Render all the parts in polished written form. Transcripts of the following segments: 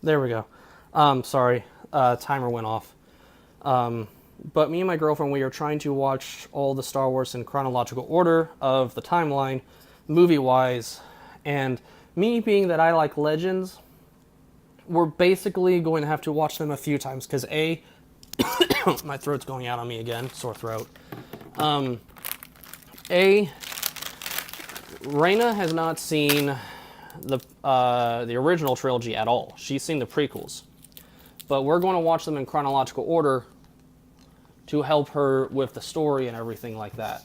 There we go. Sorry, timer went off. But me and my girlfriend, we are trying to watch all the Star Wars in chronological order of the timeline, movie-wise. And me being that I like Legends, we're basically going to have to watch them a few times. Because A, my throat's going out on me again, sore throat. A, Raina has not seen the original trilogy at all. She's seen the prequels. But we're going to watch them in chronological order to help her with the story and everything like that.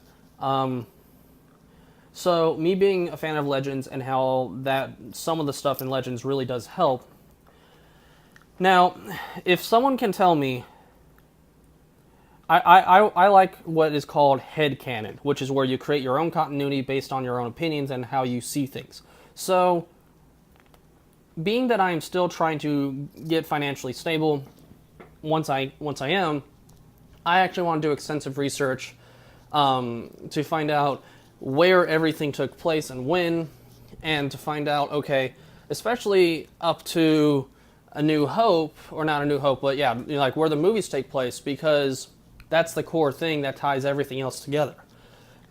So me being a fan of Legends and how that some of the stuff in Legends really does help. Now, if someone can tell me, I like what is called headcanon, which is where you create your own continuity based on your own opinions and how you see things. So, being that I am still trying to get financially stable, once I am, I actually want to do extensive research to find out where everything took place and when, and to find out, okay, especially up to A New Hope, or not A New Hope, but yeah, you know, like where the movies take place, because that's the core thing that ties everything else together.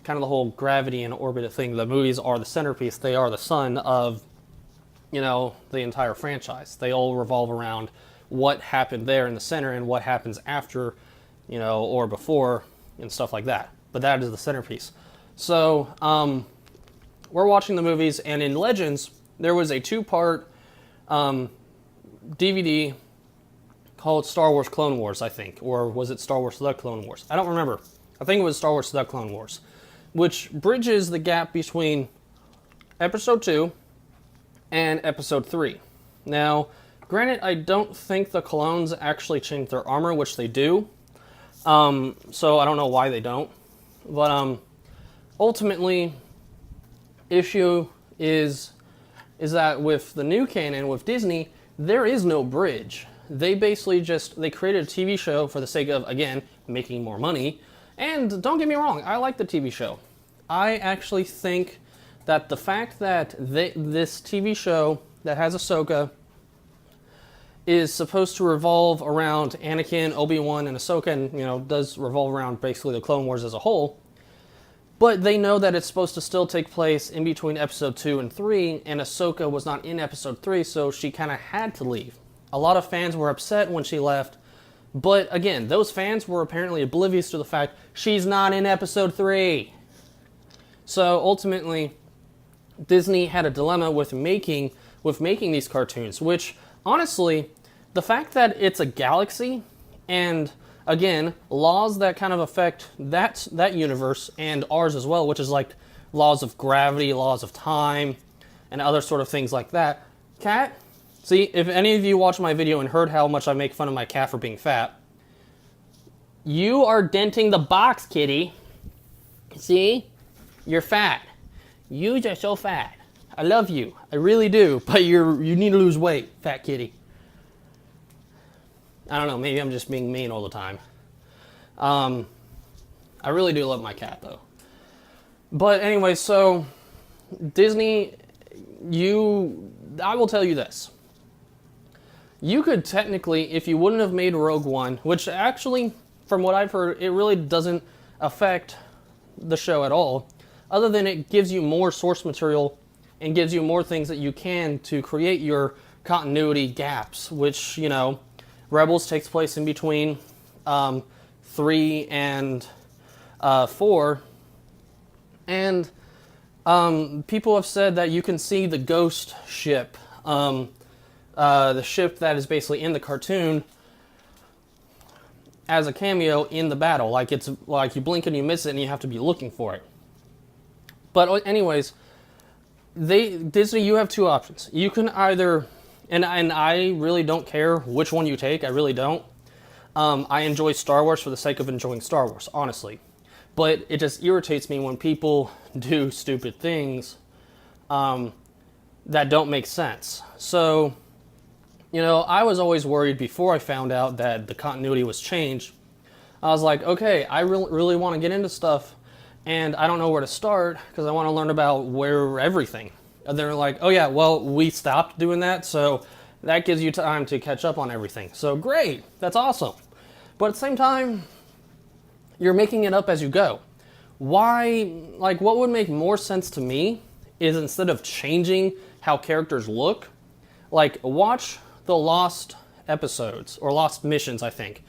Kind of the whole gravity and orbit thing. The movies are the centerpiece. They are the sun of, you know, the entire franchise. They all revolve around what happened there in the center and what happens after, you know, or before and stuff like that. But that is the centerpiece. So, we're watching the movies, and in Legends, there was a 2-part DVD called Star Wars Clone Wars, I think. Or was it Star Wars The Clone Wars? I don't remember. I think it was Star Wars The Clone Wars, which bridges the gap between Episode 2 and Episode 3. Now, granted, I don't think the clones actually change their armor, which they do. So I don't know why they don't. But ultimately, issue is that with the new canon, with Disney, there is no bridge. They basically they created a TV show for the sake of, again, making more money. And don't get me wrong, I like the TV show. I actually think that the fact that this TV show that has Ahsoka is supposed to revolve around Anakin, Obi-Wan, and Ahsoka, and, you know, does revolve around basically the Clone Wars as a whole. But they know that it's supposed to still take place in between Episode 2 and 3, and Ahsoka was not in Episode 3, so she kind of had to leave. A lot of fans were upset when she left, but again, those fans were apparently oblivious to the fact she's not in Episode 3. So ultimately, Disney had a dilemma with making these cartoons, which, honestly, the fact that it's a galaxy, and again, laws that kind of affect that universe and ours as well, which is like laws of gravity, laws of time, and other sort of things like that. Cat, see, if any of you watched my video and heard how much I make fun of my cat for being fat, you are denting the box, kitty. See? You're fat. You are so fat. I love you. I really do. But you need to lose weight, fat kitty. I don't know. Maybe I'm just being mean all the time. I really do love my cat, though. But anyway, so Disney, I will tell you this. You could technically, if you wouldn't have made Rogue One, which actually, from what I've heard, it really doesn't affect the show at all, other than it gives you more source material and gives you more things that you can to create your continuity gaps, which, you know, Rebels takes place in between 3 and 4, and people have said that you can see the ghost ship, the ship that is basically in the cartoon, as a cameo in the battle. Like, it's like you blink and you miss it and you have to be looking for it. But anyways, Disney, you have two options. You can either, and I really don't care which one you take, I really don't. I enjoy Star Wars for the sake of enjoying Star Wars, honestly. But it just irritates me when people do stupid things that don't make sense. So, you know, I was always worried before I found out that the continuity was changed. I was like, okay, I really want to get into stuff, and I don't know where to start because I want to learn about everything. And they're like, oh yeah, well, we stopped doing that, so that gives you time to catch up on everything. So great, that's awesome. But at the same time, you're making it up as you go. Why, like, what would make more sense to me is instead of changing how characters look, like, watch the Lost episodes, or Lost Missions, I think,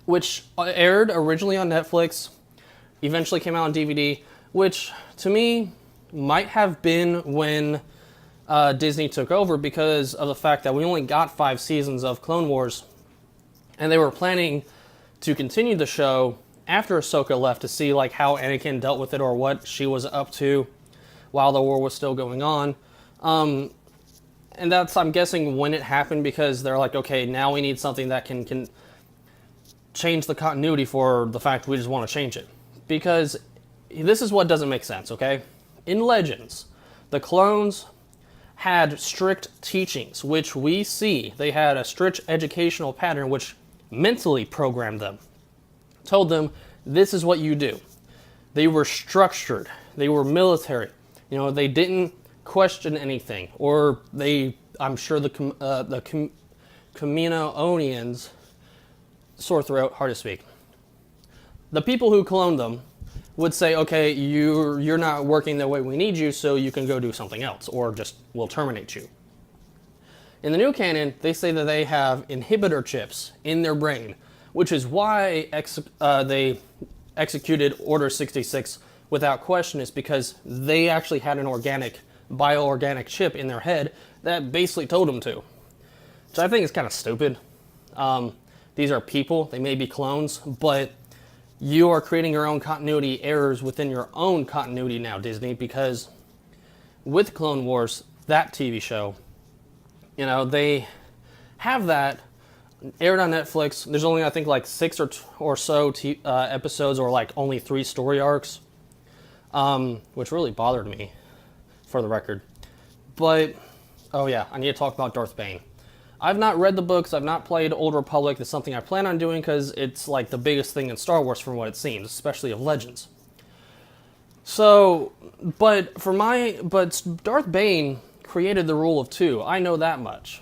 which aired originally on Netflix, eventually came out on DVD, which to me might have been when Disney took over because of the fact that we only got 5 seasons of Clone Wars, and they were planning to continue the show after Ahsoka left to see like how Anakin dealt with it or what she was up to while the war was still going on. And that's, I'm guessing, when it happened, because they're like, okay, now we need something that can change the continuity for the fact we just want to change it. Because this is what doesn't make sense, okay? In Legends, the clones had strict teachings, which we see. They had a strict educational pattern which mentally programmed them. Told them, this is what you do. They were structured. They were military. You know, they didn't question anything. Or I'm sure the Kaminoonians, sore throat, hard to speak. The people who cloned them would say, okay, you're not working the way we need you, so you can go do something else, or just we'll terminate you. In the new canon, they say that they have inhibitor chips in their brain, which is why they executed Order 66 without question, is because they actually had an bioorganic chip in their head that basically told them to. Which I think is kind of stupid. These are people, they may be clones, but you are creating your own continuity errors within your own continuity now, Disney, because with Clone Wars, that TV show, you know, they have that aired on Netflix. There's only, I think, like 6 or so episodes, or like only 3 story arcs, which really bothered me, for the record. But, oh yeah, I need to talk about Darth Bane. I've not read the books, I've not played Old Republic. That's something I plan on doing because it's like the biggest thing in Star Wars from what it seems, especially of Legends. So, but Darth Bane created the rule of 2. I know that much.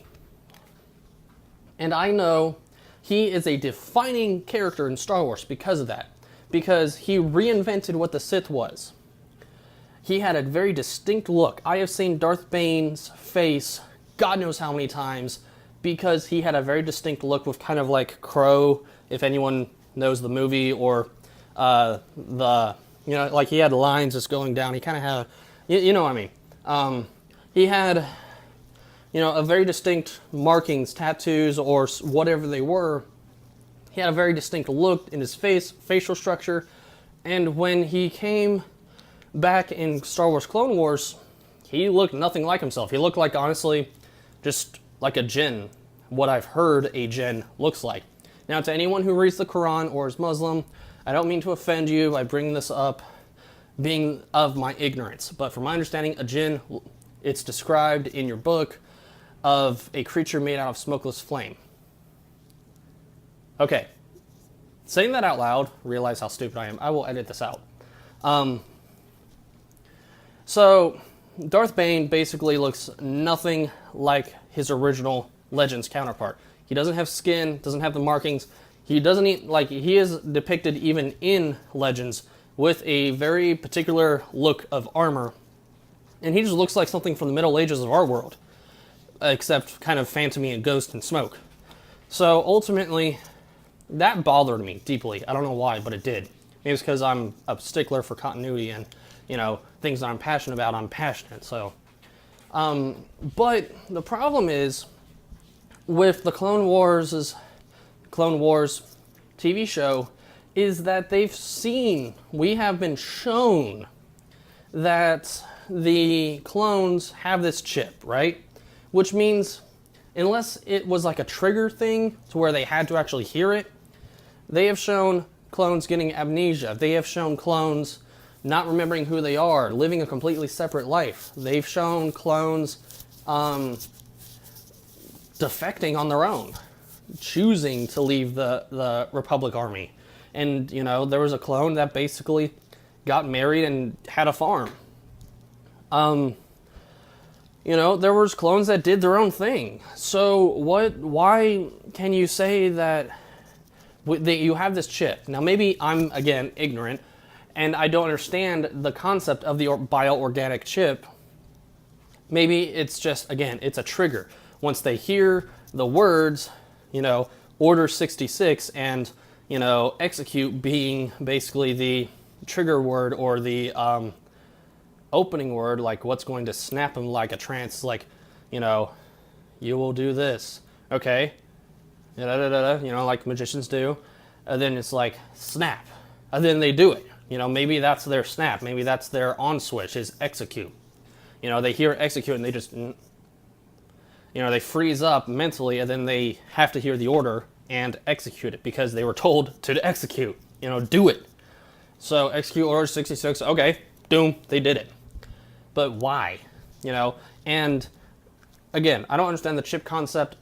And I know he is a defining character in Star Wars because of that. Because he reinvented what the Sith was. He had a very distinct look. I have seen Darth Bane's face God knows how many times, because he had a very distinct look with kind of like Crow, if anyone knows the movie, or like he had lines just going down. He kind of had, you know what I mean. He had, a very distinct markings, tattoos, or whatever they were. He had a very distinct look in his face, facial structure, and when he came back in Star Wars Clone Wars, he looked nothing like himself. He looked like, honestly, just like a jinn, what I've heard a jinn looks like. Now, to anyone who reads the Quran or is Muslim, I don't mean to offend you by bringing this up, being of my ignorance, but from my understanding, a jinn, it's described in your book of a creature made out of smokeless flame. Okay, saying that out loud, realize how stupid I am. I will edit this out. So, Darth Bane basically looks nothing like his original Legends counterpart. He doesn't have skin, doesn't have the markings. He doesn't he is depicted even in Legends with a very particular look of armor. And he just looks like something from the Middle Ages of our world, except kind of phantomy and ghost and smoke. So ultimately, that bothered me deeply. I don't know why, but it did. Maybe it's because I'm a stickler for continuity and, things that I'm passionate about, I'm passionate. So, but the problem is with the Clone Wars TV show is that we have been shown that the clones have this chip, right? Which means, unless it was like a trigger thing to where they had to actually hear it, they have shown clones getting amnesia. They have shown clones not remembering who they are, living a completely separate life. They've shown clones defecting on their own, choosing to leave the Republic Army. And, there was a clone that basically got married and had a farm. You know, there was clones that did their own thing. So why can you say that you have this chip? Now maybe I'm, again, ignorant, and I don't understand the concept of the bioorganic chip. Maybe it's just, again, it's a trigger. Once they hear the words, you know, Order 66 and, you know, execute being basically the trigger word or the opening word, like what's going to snap them like a trance, like, you know, you will do this, okay? You know, like magicians do. And then it's like, snap. And then they do it. You know, maybe that's their snap. Maybe that's their on switch, is execute. You know, they hear execute and they just, you know, they freeze up mentally, and then they have to hear the order and execute it because they were told to execute. You know, do it. So execute Order 66, okay, doom, they did it. But why? You know, and again, I don't understand the chip concept.